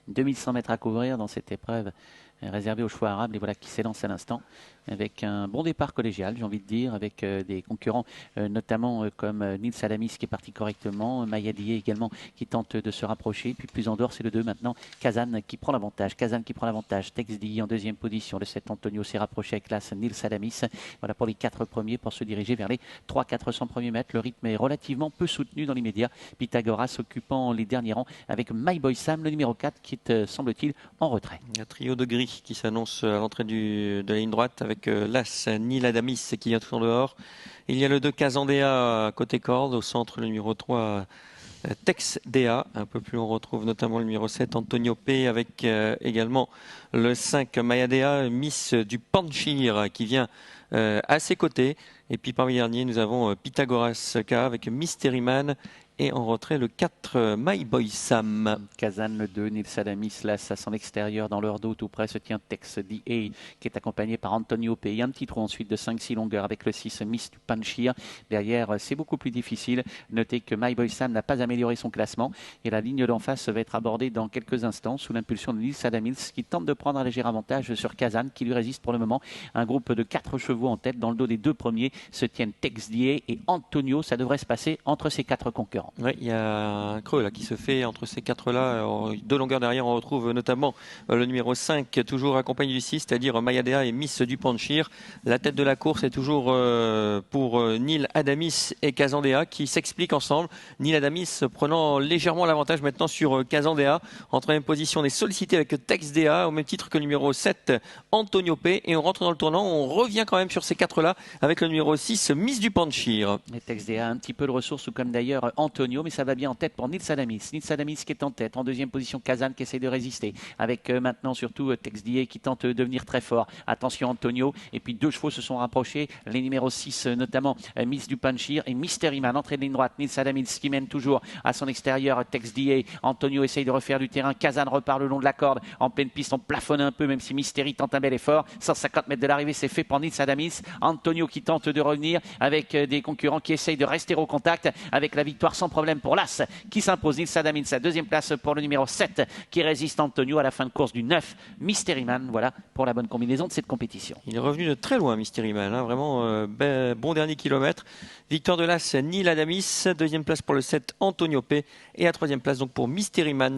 2100 mètres à couvrir dans cette épreuve réservée aux chevaux arabes. Et voilà qui s'élance à l'instant avec un bon départ collégial, j'ai envie de dire, avec des concurrents notamment comme Nils Adamis qui est parti correctement, Mayadier également qui tente de se rapprocher. Puis plus en dehors, c'est le 2 maintenant, Kazan qui prend l'avantage. Texdi en deuxième position. Le 7 Antonio s'est rapproché avec l'As Nils Adamis. Voilà pour les 4 premiers pour se diriger vers les 300-400 premiers mètres. Le rythme est relativement peu soutenu dans l'immédiat. Pythagoras occupant les derniers rangs avec My Boy Sam, le numéro 4 qui est, semble-t-il, en retrait. Un trio de gris qui s'annonce à l'entrée de la ligne droite avec l'As Nil Adamis qui vient tout en dehors. Il y a le 2 Kazandea côté corde, au centre le numéro 3 Tex Dea. Un peu plus on retrouve notamment le numéro 7 Antonio P avec également le 5 Mayadea, Miss du Panchir qui vient à ses côtés. Et puis parmi les derniers nous avons Pythagoras K avec Mystery Man. Et en retrait, le 4, My Boy Sam. Kazan, le 2, Nils Adamis, là, à son extérieur, dans leur dos, tout près, se tient Tex D.A. qui est accompagné par Antonio P. Il y a un petit trou ensuite de 5-6 longueurs avec le 6, Miss du Panchir. Derrière, c'est beaucoup plus difficile. Notez que My Boy Sam n'a pas amélioré son classement. Et la ligne d'en face va être abordée dans quelques instants sous l'impulsion de Nils Adamis qui tente de prendre un léger avantage sur Kazan qui lui résiste pour le moment. Un groupe de 4 chevaux en tête. Dans le dos des 2 premiers se tiennent Tex D.A. et Antonio. Ça devrait se passer entre ces 4 concurrents. Oui, il y a un creux là qui se fait entre ces 4-là. 2 longueurs derrière, on retrouve notamment le numéro 5, toujours accompagné du 6, c'est-à-dire Mayadea et Miss du Panchir. La tête de la course est toujours pour Nil Adamis et Kazandea qui s'expliquent ensemble. Nil Adamis prenant légèrement l'avantage maintenant sur Kazandea. En troisième position, on est sollicité avec Tex Dea au même titre que le numéro 7, Antonio P. Et on rentre dans le tournant, on revient quand même sur ces 4-là avec le numéro 6, Miss du Panchir. Et Tex Dea a un petit peu de ressources, comme d'ailleurs Antonio, mais ça va bien en tête pour Nils Adamis. Nils Adamis qui est en tête. En deuxième position, Kazan qui essaie de résister. Avec maintenant surtout Tex Dea qui tente de devenir très fort. Attention Antonio. Et puis 2 chevaux se sont rapprochés. Les numéros 6 notamment Miss du Panchir et Mystery Man. Entrée de ligne droite. Nils Adamis qui mène toujours à son extérieur. Tex Dea. Antonio essaye de refaire du terrain. Kazan repart le long de la corde. En pleine piste, on plafonne un peu même si Mystery tente un bel effort. 150 mètres de l'arrivée, c'est fait pour Nils Adamis. Antonio qui tente de revenir avec des concurrents qui essayent de rester au contact avec la victoire sans problème pour l'As qui s'impose. Nils Adamis, sa deuxième place pour le numéro 7 qui résiste Antonio à la fin de course du 9 Mystery Man. Voilà pour la bonne combinaison de cette compétition. Il est revenu de très loin Mystery Man, hein, vraiment bon dernier kilomètre. Victoire de l'As Nil Adamis, deuxième place pour le 7 Antonio P et la troisième place donc pour Mystery Man.